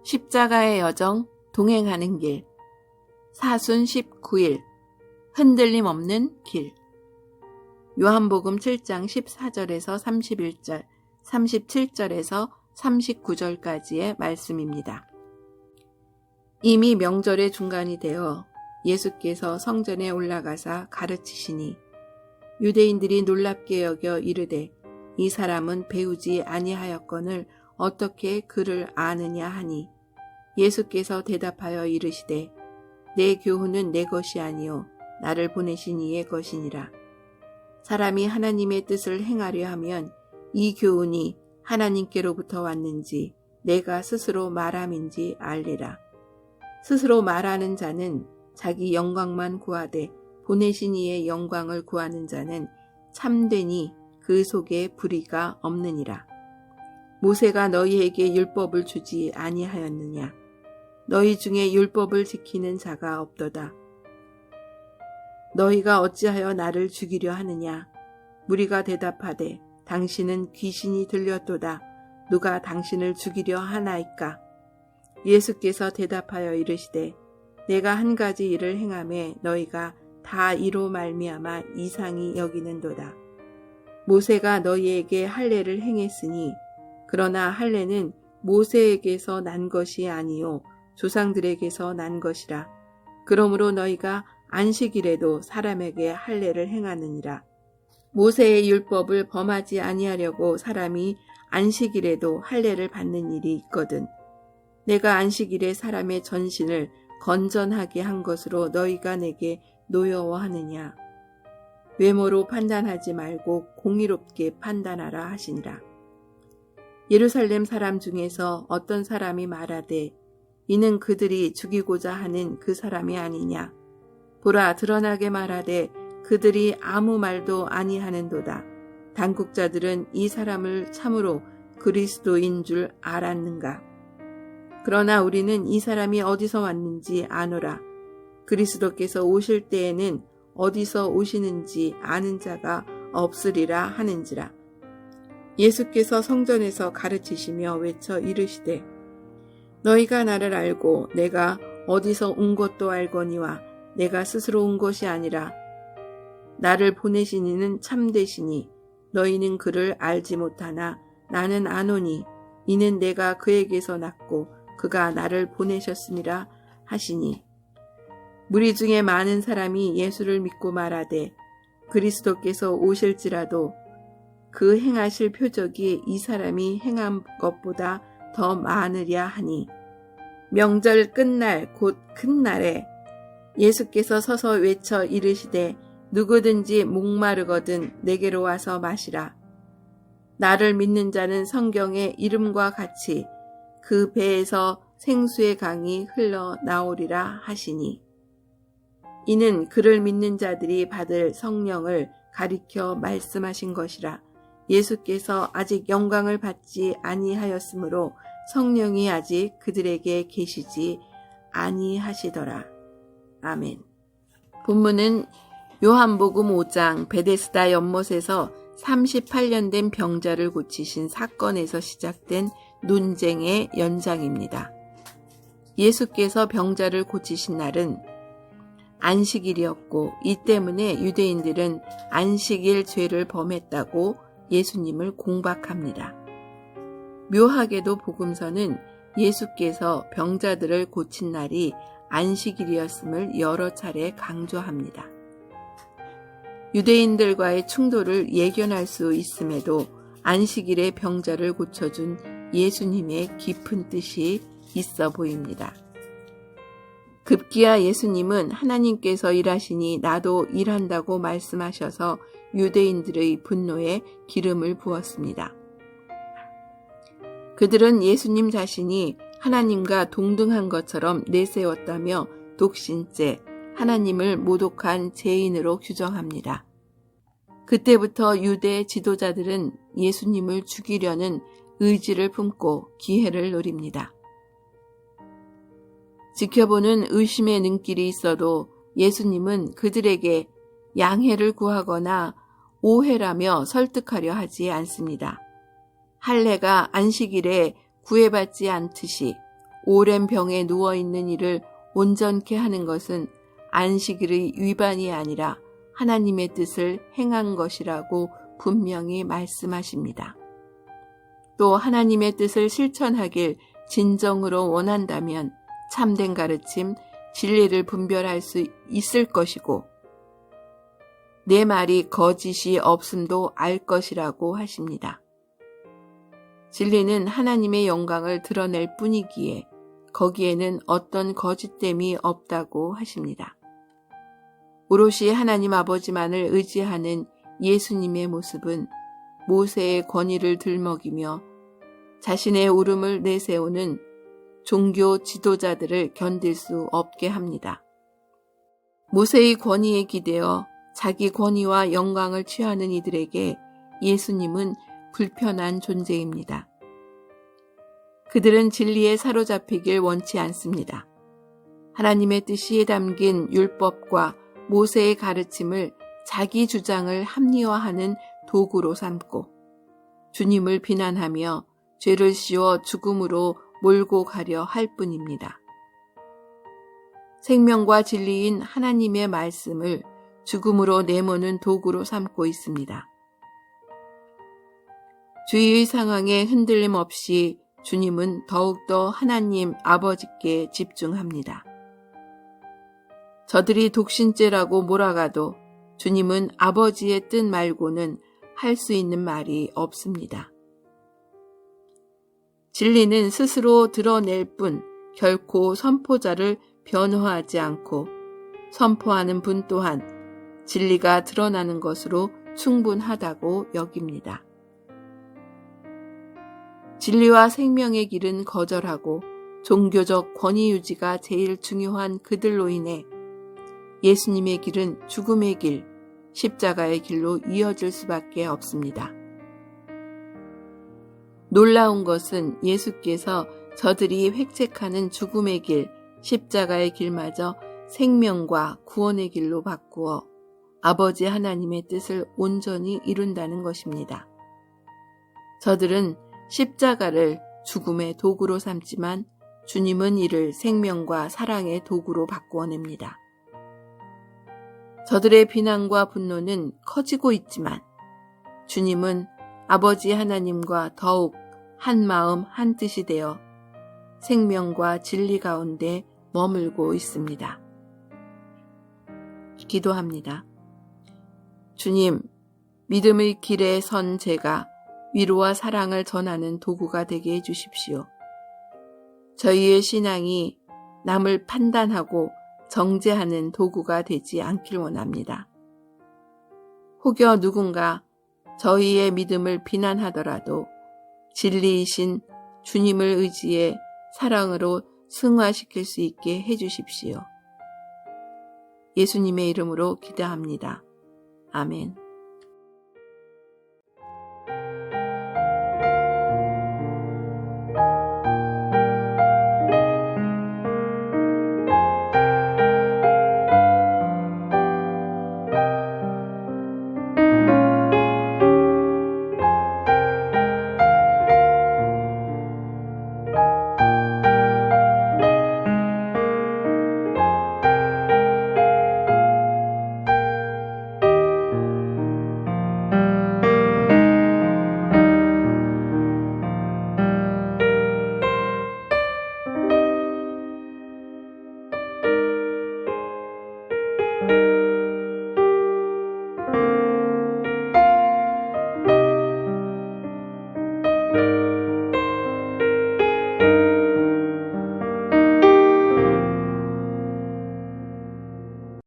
십자가의 여정, 동행하는 길. 사순 19일, 흔들림 없는 길. 요한복음 7장 14절에서 31절, 37절에서 39절까지의 말씀입니다. 이미 명절의 중간이 되어 예수께서 성전에 올라가사 가르치시니 유대인들이 놀랍게 여겨 이르되 이 사람은 배우지 아니하였거늘 어떻게 그를 아느냐 하니 예수께서 대답하여 이르시되 내 교훈은 내 것이 아니요 나를 보내신 이의 것이니라. 사람이 하나님의 뜻을 행하려 하면 이 교훈이 하나님께로부터 왔는지 내가 스스로 말함인지 알리라. 스스로 말하는 자는 자기 영광만 구하되 보내신 이의 영광을 구하는 자는 참되니 그 속에 불의가 없느니라. 모세가 너희에게 율법을 주지 아니하였느냐? 너희 중에 율법을 지키는 자가 없도다. 너희가 어찌하여 나를 죽이려 하느냐? 무리가 대답하되 당신은 귀신이 들렸도다. 누가 당신을 죽이려 하나이까? 예수께서 대답하여 이르시되 내가 한 가지 일을 행하매 너희가 다 이로 말미암아 이상히 여기는도다. 모세가 너희에게 할례를 행했으니 그러나 할례는 모세에게서 난 것이 아니요 조상들에게서 난 것이라. 그러므로 너희가 안식일에도 사람에게 할례를 행하느니라. 모세의 율법을 범하지 아니하려고 사람이 안식일에도 할례를 받는 일이 있거든. 내가 안식일에 사람의 전신을 건전하게 한 것으로 너희가 내게 노여워하느냐. 외모로 판단하지 말고 공의롭게 판단하라 하시니라. 예루살렘 사람 중에서 어떤 사람이 말하되 이는 그들이 죽이고자 하는 그 사람이 아니냐. 보라 드러나게 말하되 그들이 아무 말도 아니하는도다. 당국자들은 이 사람을 참으로 그리스도인 줄 알았는가. 그러나 우리는 이 사람이 어디서 왔는지 아노라. 그리스도께서 오실 때에는 어디서 오시는지 아는 자가 없으리라 하는지라. 예수께서 성전에서 가르치시며 외쳐 이르시되 너희가 나를 알고 내가 어디서 온 것도 알거니와 내가 스스로 온 것이 아니라 나를 보내신 이는 참되시니 너희는 그를 알지 못하나 나는 아노니 이는 내가 그에게서 났고 그가 나를 보내셨음이라 하시니 무리 중에 많은 사람이 예수를 믿고 말하되 그리스도께서 오실지라도 그 행하실 표적이 이 사람이 행한 것보다 더 많으랴 하니 명절 끝날 곧 큰 날에 예수께서 서서 외쳐 이르시되 누구든지 목마르거든 내게로 와서 마시라. 나를 믿는 자는 성경의 이름과 같이 그 배에서 생수의 강이 흘러나오리라 하시니 이는 그를 믿는 자들이 받을 성령을 가리켜 말씀하신 것이라. 예수께서 아직 영광을 받지 아니하였으므로 성령이 아직 그들에게 계시지 아니하시더라. 아멘. 본문은 요한복음 5장 베데스다 연못에서 38년 된 병자를 고치신 사건에서 시작된 논쟁의 연장입니다. 예수께서 병자를 고치신 날은 안식일이었고 이 때문에 유대인들은 안식일 죄를 범했다고 예수님을 공박합니다. 묘하게도 복음서는 예수께서 병자들을 고친 날이 안식일이었음을 여러 차례 강조합니다. 유대인들과의 충돌을 예견할 수 있음에도 안식일에 병자를 고쳐준 예수님의 깊은 뜻이 있어 보입니다. 급기야 예수님은 하나님께서 일하시니 나도 일한다고 말씀하셔서 유대인들의 분노에 기름을 부었습니다. 그들은 예수님 자신이 하나님과 동등한 것처럼 내세웠다며 독신죄, 하나님을 모독한 죄인으로 규정합니다. 그때부터 유대 지도자들은 예수님을 죽이려는 의지를 품고 기회를 노립니다. 지켜보는 의심의 눈길이 있어도 예수님은 그들에게 양해를 구하거나 오해라며 설득하려 하지 않습니다. 할례가 안식일에 구애받지 않듯이 오랜 병에 누워있는 이를 온전케 하는 것은 안식일의 위반이 아니라 하나님의 뜻을 행한 것이라고 분명히 말씀하십니다. 또 하나님의 뜻을 실천하길 진정으로 원한다면 참된 가르침, 진리를 분별할 수 있을 것이고 내 말이 거짓이 없음도 알 것이라고 하십니다. 진리는 하나님의 영광을 드러낼 뿐이기에 거기에는 어떤 거짓됨이 없다고 하십니다. 오롯이 하나님 아버지만을 의지하는 예수님의 모습은 모세의 권위를 들먹이며 자신의 울음을 내세우는 종교 지도자들을 견딜 수 없게 합니다. 모세의 권위에 기대어 자기 권위와 영광을 취하는 이들에게 예수님은 불편한 존재입니다. 그들은 진리에 사로잡히길 원치 않습니다. 하나님의 뜻이 담긴 율법과 모세의 가르침을 자기 주장을 합리화하는 도구로 삼고 주님을 비난하며 죄를 씌워 죽음으로 몰고 가려 할 뿐입니다. 생명과 진리인 하나님의 말씀을 죽음으로 내모는 도구로 삼고 있습니다. 주위의 상황에 흔들림 없이 주님은 더욱더 하나님 아버지께 집중합니다. 저들이 독신죄라고 몰아가도 주님은 아버지의 뜻 말고는 할 수 있는 말이 없습니다. 진리는 스스로 드러낼 뿐 결코 선포자를 변호하지 않고 선포하는 분 또한 진리가 드러나는 것으로 충분하다고 여깁니다. 진리와 생명의 길은 거절하고 종교적 권위 유지가 제일 중요한 그들로 인해 예수님의 길은 죽음의 길, 십자가의 길로 이어질 수밖에 없습니다. 놀라운 것은 예수께서 저들이 획책하는 죽음의 길, 십자가의 길마저 생명과 구원의 길로 바꾸어 아버지 하나님의 뜻을 온전히 이룬다는 것입니다. 저들은 십자가를 죽음의 도구로 삼지만 주님은 이를 생명과 사랑의 도구로 바꾸어냅니다. 저들의 비난과 분노는 커지고 있지만 주님은 아버지 하나님과 더욱 한 마음 한 뜻이 되어 생명과 진리 가운데 머물고 있습니다. 기도합니다. 주님, 믿음의 길에 선 제가 위로와 사랑을 전하는 도구가 되게 해주십시오. 저희의 신앙이 남을 판단하고 정죄하는 도구가 되지 않길 원합니다. 혹여 누군가 저희의 믿음을 비난하더라도 진리이신 주님을 의지해 사랑으로 승화시킬 수 있게 해주십시오. 예수님의 이름으로 기도합니다. 아멘.